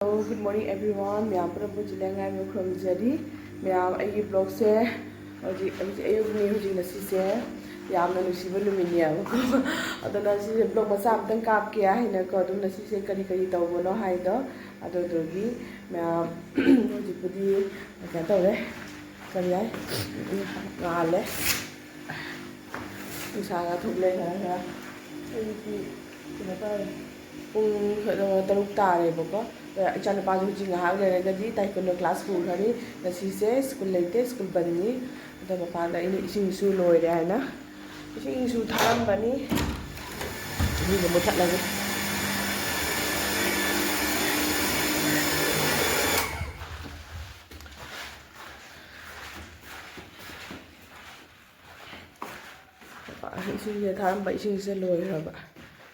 Good morning everyone. Myam prabu jilengai me khomjari. Myam ai blog se hoji ayugni hoji nasi se yamna nusiba lumini abako. Adana si blog masa amtang kap kiya hina ko adum nasi se kari tawbono haido. Adogi myam hoji pudi kya tawre kari ai ngale. Usaga thugle kara ai kina tawre pung taruk tare bako. Ichana pa ju jinga ha le ga di taekwondo class pu khani na si se school leite school bani da ma pa da ini ising su loi re na ising su tharam bani ni ga mo that la ga ising se tharam ba ising se loi ra ba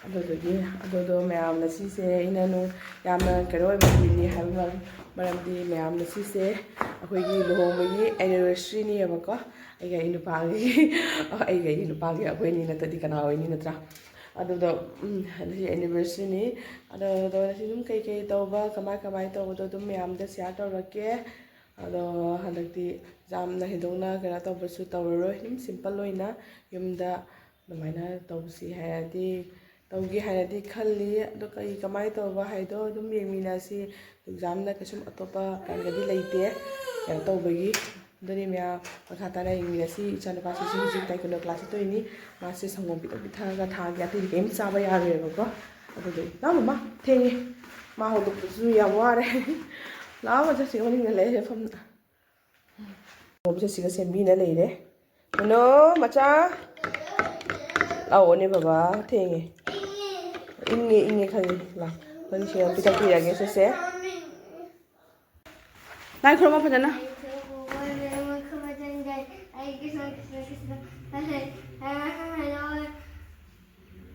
अदो ma'am से इन यामना करो money है मरमदी ma'am से अखोगी लुहोंबगी anniversary नेबको अगे नुपागी अखोनी नतदी कना होइनी नत्रा अदो anniversary ने अदो सिदुम कई तौबा कमाय तौबदो दुम मैम द शेयर तौरके अदो हदक्ति जामना हिदोना करा तौबसु तौररो हिम सिंपल होइना युमदा दमाइना तौबसी हैदी तौगी हायदि खल्ली अदो कई कमाय तौबा हायदो दुम येमिनासी एग्जाम ना कसुम अतोपा कांगदी लेते या तौबगी दनि म्या मखाताना येमिनासी इचान पासी सिंजी ताइकोनो क्लास तोइनी मासे संगोम बितो बिथागा थाग्या ति गेम चाबा यारेबको अदो ना ममा थेंगे मा होदो पुसु या वारे लावा जसे वनिंग ले फम ओबसे सिगा सेंबीना लेरे नो मचा लाओ ने बाबा थेंगे इंगे खाली ला कोन से पिता पिया के से नाइ खरमा फजना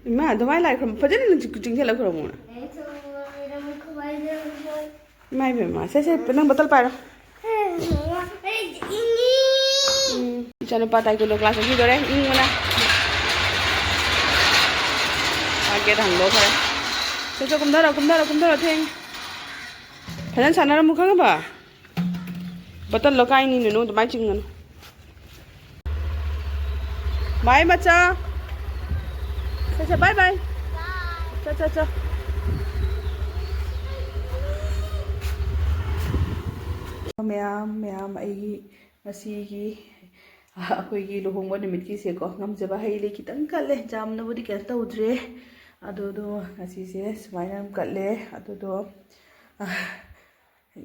इमा दमाय लाई खरमा फजना न चिंग ला खरमा माय बेमा से नंग बोतल पारो चलो पता है को क्लास की करे इंगना आगे ढंगलो खरे चलो कुमधरो थेंग फजन सानर मुख बा बतल लकाई नी नु दमाय चिंगन बाय बच्चा बाय बाय चा मैम आई मसीगी अखोगी लुहोंबा निमित की से को ngam haile kitang kalle jamna budi kya tawdre adodo ngasi se smaina kalle adodo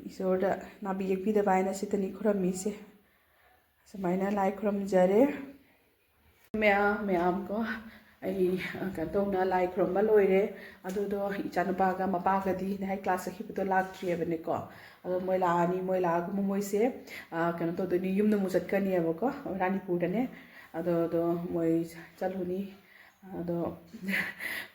isorda nabi yekpi da baina sitani khurami se smaina lai khuram jare ma'am को आई कतौना लाई खुरम लोरे अदुदो इचानुपा का मपा गदी नाइ क्लास खिबतो लाक्ट्रियबने को अदो मोय लानी मोय लागु मोय से कनो तो दोनी युमन मु चटकनी अबको रानीपुर ने अदो मोय चलहुनी अदो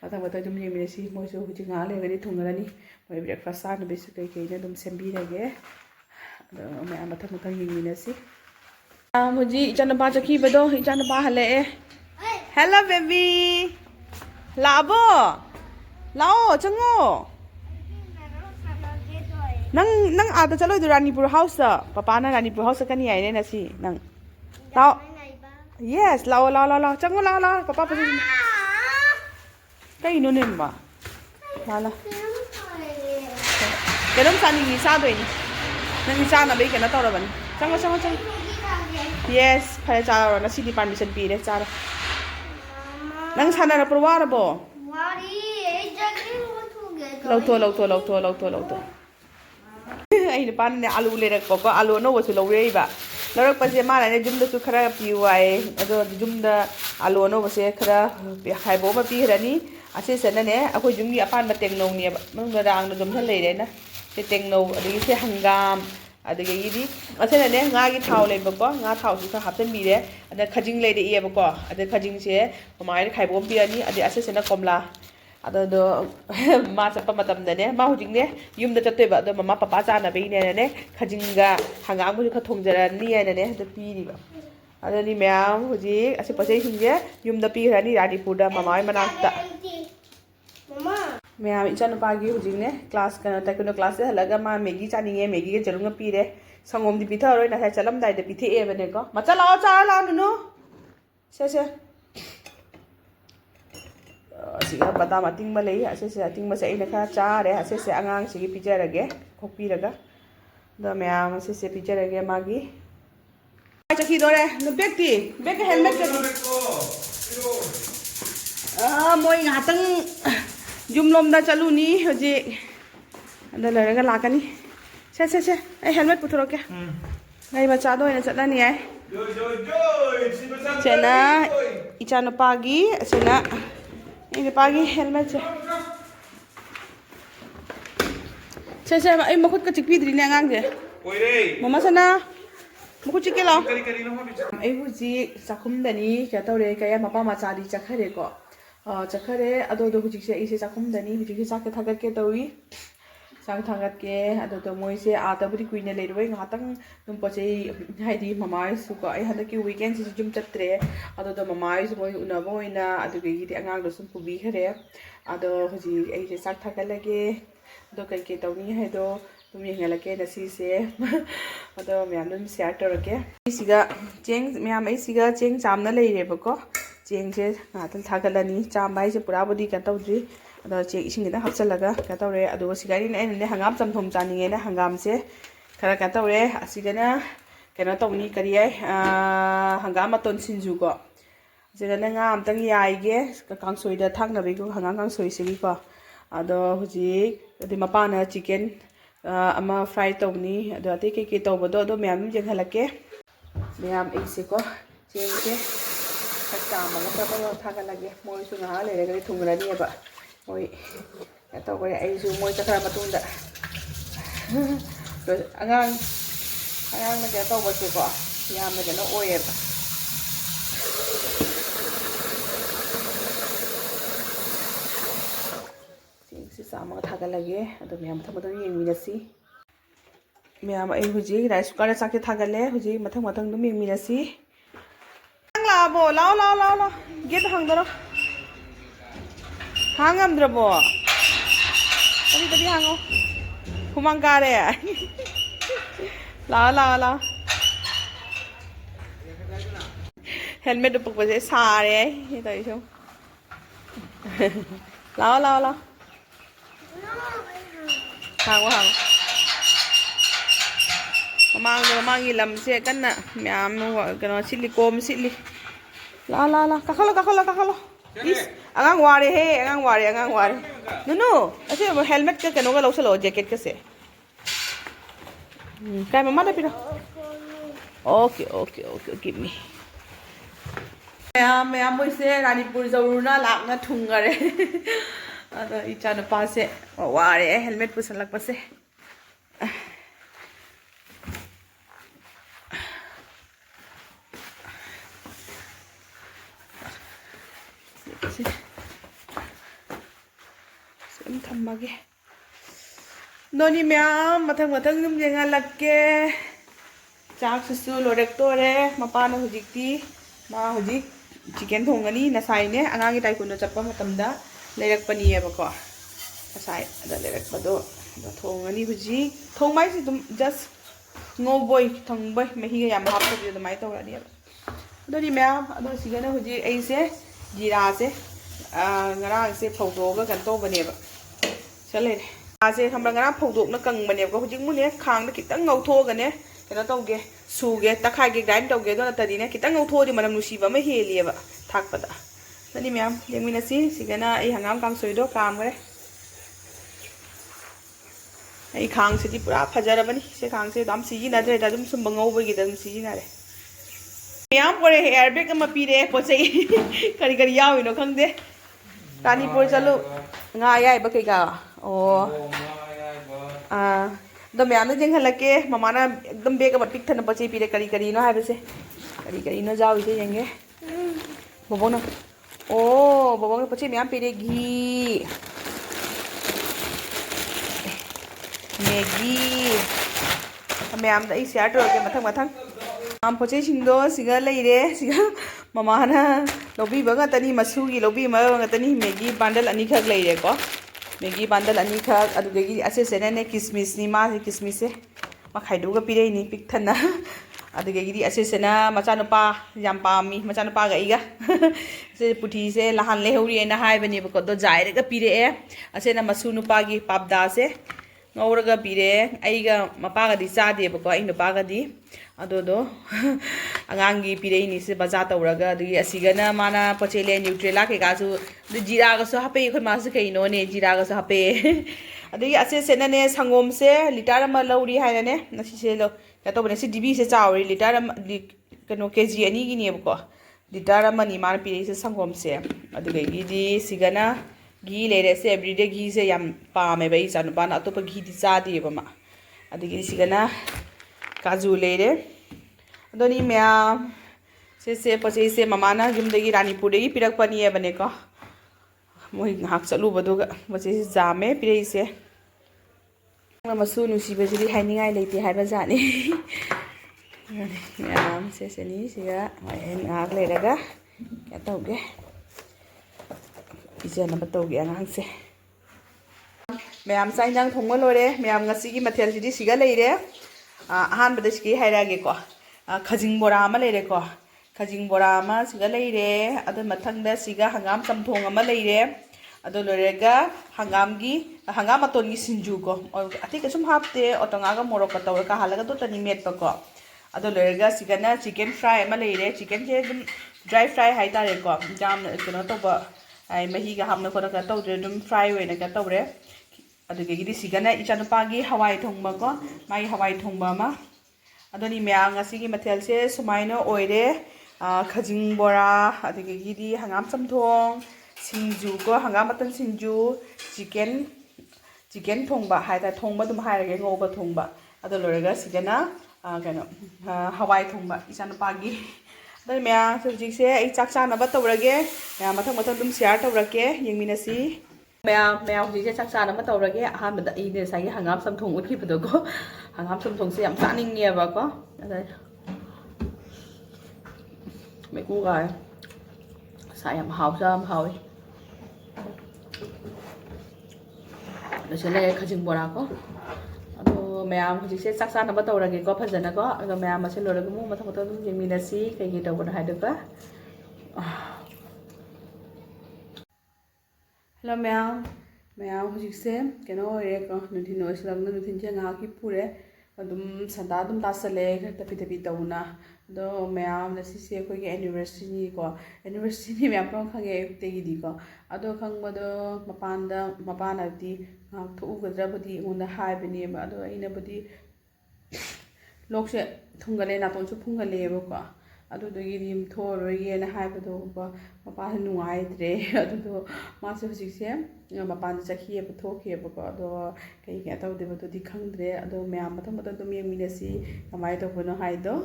मता दुम येमिनेसी मोय सो हुजि गा लेगनी थुंगरानी मोय ब्रेकफास्ट सा नबेसु कई दुम सेंबी रगे अदो मैं मथा येमिनेसी मुझे इचानुपा चखिबदो इचानुपा हले हेलो बेबी लाबो लाओ चंगो नंग आदा चलो रानीपुर हाउस पापा ना रानीपुर हाउस कनी आइने नसी नंग लाओ यस लाओ चंगो लाओ पापा पजे कई नो नेम्बा माला केदम सानी सा दोइनी नंग सा ना बे केना तौरबनी चंगो यस फरे चारो ना सिटी परमिशन पीरे चारो नंग साना पर वारबो वारी ए जगरी लौतो आई ने पान ने आलू ले रखो को आलू नो वसु लौरेबा लरक पसे माना ने जुमदा सु खरा पीवाय अदो जुमदा आलू नो वसे खरा हाइबो मा पीरनी असे सनने अखोय जुमगी अपान मा टेंगनो ने मंग रांग जुम थ लेरे ना से टेंगनो अदगी से हंगाम अदगी असेने गागी थाव लेबको गा थाव सु खा हापन बिरे अद खजिंग लेदे एबको अद खजिंग से माय खाइबो पिरानी अद असेसेना कोमला अदो मा चप मतम दने मा हुजिंग ने युम द चतेबा अद ममा पापा चाना बेने ने खजिंगा हंगाम बु ख थोंजरानी ने द पीरिबा अदनी मैम हुजि असे पसे हिंगे युम द पीरानी रानीपुर दा ममा मनाक्ता ममा मैम इचानुपागी हुजिंगने क्लास ताइक्वांडो क्लास से हलगा मा मैगी चानिंगे मैगी के जरुंगा पीरे संगोम दी पिथारोय ना चलम दाइदे पिथेएबने को मचा लाओ चारा लाओ नुनु से सिगा बादाम अतिंगबा लई असे अतिंगबा से इना खा चारे असे अंगांग सिगी पिजरगे खोपीरगा द मैम असे पिजरगे मागी चखी दोरे नु बेगती बेग हेलमेट के मोई ngатang जुमलोमदा चलुनी हजे अदा लरगा लाकनी से ए हेलमेट पुथरोके गाई मचादो इना चलनी है सेना इचानुपागी सेना ini pagi helmet se ai makut ka chikpi dri ne angang je oire mama sana makut chike lo ai hu ji sakhum dani ka tawre ka ya mapa ma chadi chakhare ko chakhare ado do hu ji se ai se sakhum dani hu ji sa ka thagat ke tawi sang thagat ke ado do moi se a ta buri kuine le roi ngatang num pachei hai di mama su ko ai hada ki weekend si jum chatre ado do mama su moi una boina ado ge di angang do sum pubi khare ado hu ji ai se sak thagat lage do kai ke tawni hai do tum yeng lage na si se ado myam dum share torake siga cheng myam ai siga cheng chamna lei re ba ko cheng se ngatal thagalani cham bai se pura body ka tawdri अदा check इसिंग दा हपचलगा का तौरे अदो सिगारी ने ने हंगाम चमथोम चानिंगे ने हंगाम से खरा का तौरे असिगना केनो तौनी करी है हंगाम मतोन सिंजु को जेगना nga amtang yaige kangsoi da thangna be ko hanga kangsoi sigi ko ado huji adi mapana chicken ama fry tawni ado ate ke tawbodo do myam jeng halake myam ise ko cheng ke sakta ma ka ba thaga lage moi su nga le re thungra ni ba oi atau ko ai su moi chakra matunda angang na ka tau ba se ko yam na no oi ba sing si sama thaga lage ado myam thamado yeng mi nasi myam ai huji rice cooker sa ke thaga le huji mathang dum yeng mi nasi la bo lao get hang daro hangam drabo tadi hango humang kare la helmet dupuk base sare ni tadi so la hango mang lam se kan na myam kano sili kom sili la kakalo is angang ware he angang ware no ase helmet ka kano ga losalo jacket ka se kai mama da pira okay give me मैं बोई से रानीपुर जरूरना लाकना थुंगरे अदा इचा न पासे वारे helmet पुसन लग पसे same थम्मागे नोनी ma'am मथंग नुम Jenga लक्के चाक सुसु लोरेक तोरे मपाना हुजिकती मा हुजिक चिकन थोंगनी नसाइने अंगांगी ताइकुंडो चप्पा मतमदा लेरकपनियेबको नसाइ अदा लेरकपदो थोंगनी हुजि थोंमाइ सि दुम just ngoboi thongbai mehi ga yam hap to de mai to rani ado di ma'am ado sigana huji ai se jira se ngarang se phaudo ga kan to bane ba chale a se khambra ngarang phaudo na kang bane ba huji mu ne khang da kitang ngau tho ga ne kana to ge su ge takhai ge grind to ge do na tadi ne kitang ngau tho di manam nusi ba ma heli ba thak pada nani ma'am jengmina si sigana ai hangam kang soi do kam gare ai khang se di pura phajara bani se khang se dam siji na dre da dum sum bangau ba gi dam siji na re ma'am परे air bag अमा पीरे पोचै करी याव इनो खंगदे रानीपुर चलो nga yai ba kai ga o the ma'am ने जेंग हलके mama ना एकदम bag अमा पिक थन पोचै पीरे करी नो हाबे से करी नो जाव इसे जेंगे बबो ना ओ बबो ने पोचै मैम पीरे घी मैगी मैम दा ई शेयर तो के मथंग आम पोचे सिंगदो सिगा लेरे सिगा ममाना लोबी बगा तनी मसुगी लोबी मा बगा तनी मैगी बंडल अनि खक लेरे को मैगी बांडल अनी खक अदुदगी असेसेने किसमिसनी मासे किसमिसे मखाइदुगा पिरेनी पिक थना अदुदगी असेसेना मचानुपा याम पामी मचानुपा गईगा से पुठी से लहान लेहौरी एना हाइबनी बको दो जायरगा पिरे असेना मसुनुपागी पापदा से ngौरगा pire aiga mapagadi chade bako ai nupagadi adodo angangi pire ni se baza tawraga adi asigana mana pachele nutrela ke ga su jira ga so hape khoi ma su kai no ne jira ga so hape adi ase sena ne sangom se liter ma lauri haina ne nasi se lo ka to bane se dibi se chawri liter kano kg ani gi ne bako liter ma ni ma pire se sangom se adi gi di sigana घी लेरे से everyday घी से याम पामे भाई चानु पाना अतोप घी दी चादी बमा अदगी सिगना काजू लेरे अदोनी म्या से पचे से ममाना जुमदगी रानीपुरदगी पिरक पनी है बने को मोहि हाक चलु बदुगा पचे से जामे पिरे से मसु नुसी बजरी हाइनिंगाई लेते हाइबा जाने म्याम से सेनी सिगा एन आग लेरगा क्या तौगे इजेन तौगे आगांसे मैम चाइनांग थोंग लोरे मैम ngasi मथेल सिदी सिगा लेरे अहान बदे सिगी हाइरागे को खजिंग बोरा अमा लेरे को खजिंग बोरा अमा सिगा लेरे अदो मथंगदा सिगा हंगाम चमथोंग अमा लेरे अदो लोरेगा हंगाम अतोनगी सिंजू को अति कसुम हापते ओतंगागा मोरक तौर का हालगा तो तनी मेट को अदो लोरेगा सिगाना चिकन फ्राई अमा लेरे चिकन जे ड्राई फ्राई हाइतारे को जाम कनो तोबा आई मही का हमने खोना का तौरे दुम फ्राई होने का तौरे अदुगेगी सिगना इचानुपागी हवाई थोंबा को माई हवाई थोंबा मा अदोनी म्यांग असिगी मथेल से सुमाइनो ओइरे खजिंग बोरा अदुगेगी हंगाम समथोंग सिंजू को हंगाम मतन सिंजू चिकन थोंबा हाइदा थोंबा दुम हाइरगे ngौबा थोंबा अदो लोरेगा सिगना कनो हवाई थोंबा इचानुपागी अदो म्यांग सब्जी से आई चाक चाना तौरगे म्यांग मथंग मथंग दुम शेयर तौरके यंगमिनसी मैम हूँ चाक चाना तौरगे अहमद अने साई हंगाम समथोंग उठीबदो हंगाम समथोंग से चानिंगेबको मैकूगा सा याम हावे ले खजिंग बोरा को अदो मैम हूँ चाक चाना तौरगे को फजना को अदो मैम से लोरग मु मथंग मथंग दुम यंगमिनसी कई तौबन हाइदोगा हेलो मैम हुजिसे कनो होरेको नुथिन ओइसलगना नुथिन जे ngaki pure adum sanda adum tasale tapi tauna do ma'am नसिसे अखोगे एनिवर्सरी को एनिवर्सरी मैम प्रों खंगे तेगी दी को अदो खंगबदो मपानदी ngak थुगद्रबदी ओंदा हाइबनी अदो अइनबदी लोकसे थुंगले नातोंसु फुंगलेबको अदुदगी थोरोयेना हाइबदो मपा नुआइद्रे अदुदो मासे हुजिसे मपान चखिएब थोखेबको अदो कई क्या तौदेबदोदी खंगद्रे अदो मैम मथम दुम यंगमिनसी कमाय तौबनो हाइदो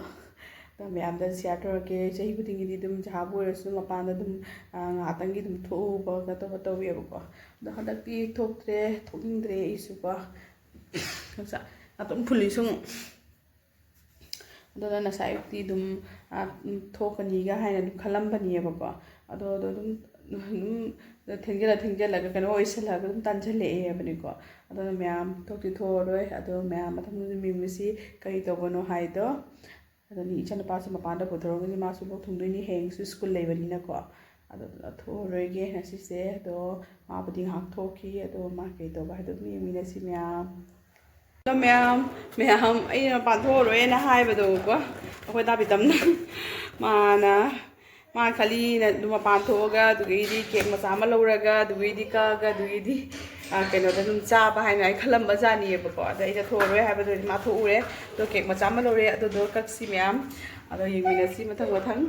तो मैम दा शेयर तौरके चही खुदिंगी दुम जहाब ओरसु मपान दुम ngatangi दुम थोबा गतो तौबेबको अदो हदक्ति थोक्त्रे थोकिंद्रे इसुको खसा अतम फुलिसुं अदो नसायुक्ति दुम थोकनीगा हाइना खलंबनीबको अदो दुम थेंगेला कनो ओइसलागा दुम तांजलेबनिको अदो मैम थोक्ति थोरोय अदो मैम मथम मिमिसी कई तौबनो हाइदो अदो नि इचन पास मपानदा पुथरोगनि मासु बो थुंदोनि हेंगसु स्कूल लेबनिनाको अदो थोरोयगे हसिसे अदो माबदि हाक थोखी अदो मा कई तौबा हाइदो मिमिनसी मैम मैम अ पाथोरोना हाइबदोको अखोय दाबितमना माना मा खाली मपान थोगा दुगीदी केक मचा अमा लौरगा दुगीदी कागा दुगीदी कनोदा दुम चाबा हाइना आई खलंबा जानिएबको अदा इजा थोरोय हाइबदो मा थोउरे तो केक मचा अमा लौरे अदो कक्सी मैम अदो यंगमिनसी मथंग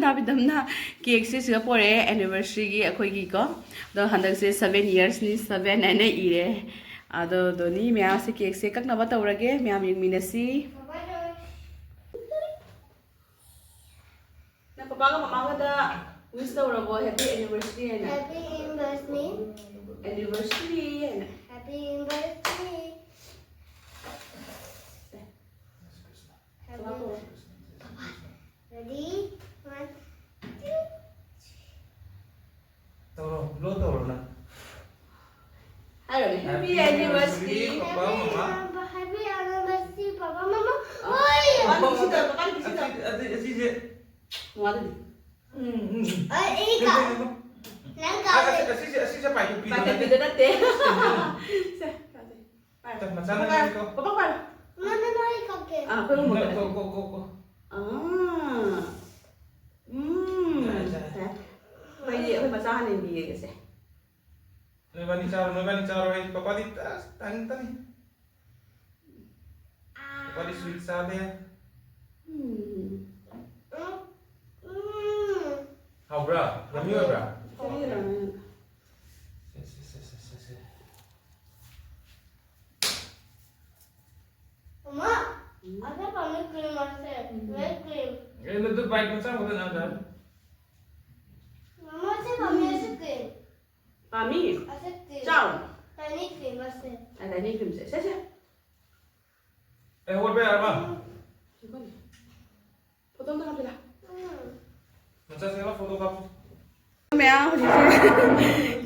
दाबितमना केक से सिगा पोरे एनिवर्सरी की अखोयगी को दो हंदक से 7 years नि 7 एने इरे अदो दोनी मैम से केक से ककनबा तौरगे मैम यंगमिनसी ना पापा का मम्मा का विश तौरबो हैप्पी एनिवर्सरी है ना हैप्पी एनिवर्सरी है ना हैप्पी एनिवर्सरी रेडी 1 2 तौरो लो तौरो ना Happy anniversary. Papa, Mama. Happy anniversary, Papa, Mama. Oi! Así. Ika. Nangka. Así se pakai pido. Pakai video nanti. Macam mana kau? Papa mana? Mana mau ika ke? Ah, aku mau. Kau. Ah. Bây giờ phải mà sao anh đi vậy sẽ? Noi bani caro, papa di tani. Papa di sweet sabe. How bra? Yummy bra? Se. Mama, ada pamer cream masih. Red cream. Itu baik macam mana ada? Mama saya pamer cream. Mami, Ada cream. ciao. Tani cream masih. Ada ni kim sẽ. What be apa? Foto tengah bila. Macam saya foto kamu. Mẹ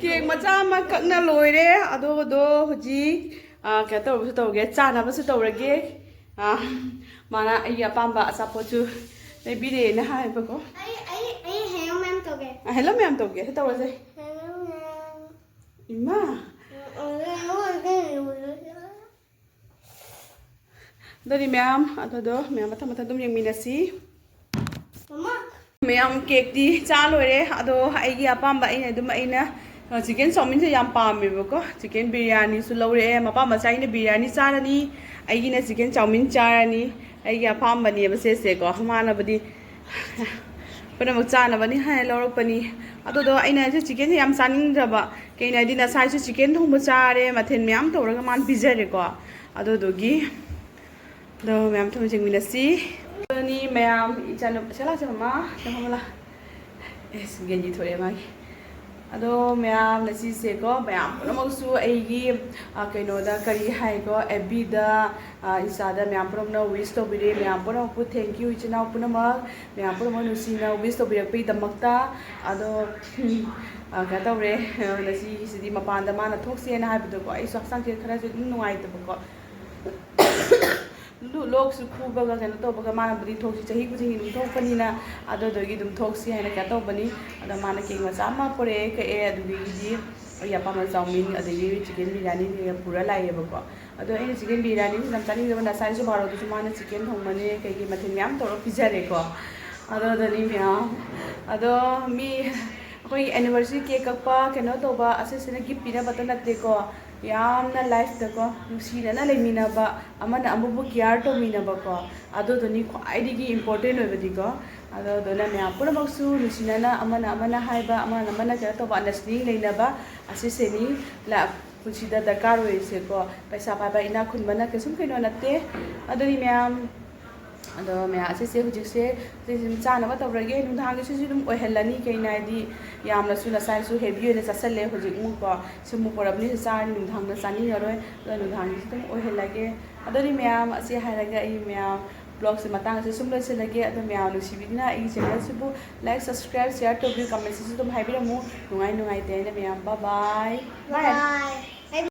kek macha ma kakna loire ado hoji ka to ge chana ba su to rage mana ai apamba asapochu nei bide na hai ba ko Ai hello ma'am to ke. hello ma'am to ge to ra Hello ma'am. imma dori ma'am ado ma'am mata dum yang minasi Mama. Ma'am cake दी चा लोरे अदो आईगी अपाम chicken chowmein से याम पामेबको chicken biryani सु लौरे Mopa मचाईने biryani Charani आईगिना chicken chowmein Charani आईगी अपामबनी बसेसेको हमानबदी पनमक चानबनी हाय लौरकपनी अदोदो आइना जे chicken याम चानिंगदबा केनादी नसाइसु chicken थोंबो चारे मथेन ma'am तौरगा मान पिजरेको अदोदोगी दो म्याम थों जिंगमिनसी ni मैम इचानो चला चमा चमला एस गेंजी थोड़े मागी अदो मैम नसी से को मैम पुनमसु एगी कइनोदा करी हाय को एबी दा इंस्टादा मैम पुनमना विश तो बिरे ma'am Poonam Pu thank you इचना पुनम मैम पुनम नुसीना विश तो बिरे पे दमकता अदो का तौरे नसी सिदी मपानदा माना थोक्से ना हाबिदो को आई सक्सांग के खरा से नुआइतबको लोग खूबगा कहीं तौबगा माना बुरी थोसी चाही खुजिंग थोपनीना अदोदगी दुम थोसी है क्या तौबनी अदा माना केक मचा मा पुरे कए अदुगी यापा मा चाउमीन अदगी चिकन बिरयानी ने पूरा लाइएबको अदो इन चिकन बिरयानी सम चानी जबना साइज बारो दुसु माना चिकन थोंमने कई मथिन म्याम तौर पिजरेको अदोदनी म्याम अदो मी कोई एनिवर्सरी केक कपा केनो तौबा असेसने गिफ्ट पिना बता नतेको यामना लाइफ तको नुसीना लेमिनाबा अमना अमुबु केयर तो मिनाबको अदोदनी ख्वाइदिगी इम्पोर्टेंट होबदिको अदोदना म्या पुरमक्सु नुसीना अमना हाइबा अमना केयर तो अंडरस्टैंडिंग लेनाबा असेसेनी ला पुसिदा दरकार होइसेको पैसा पाबा इना खुनबना केसुम कइनो नते अदोनी म्याम अदो मैं असे हुजिसे चानब तौरगे नुधांगसु दुम ओहलनी कइनादि यामनसु नसाइसु हेवी ओने चसले हुजिमुको सुमु परबनि चानि नुधांगना चानिरय नुधांगसु दुम ओहलगे अदोनि मैम असे हायरगे आई मैम ब्लॉग से मतंग से सुम लगे अदो मैम नुसिबिना आई चैनल सिबु लाइक सब्सक्राइब शेयर तो भी कमेंट से तुम हाइबिरमु नुंगाई नुंगाई ते मैम बाय बाय Bye.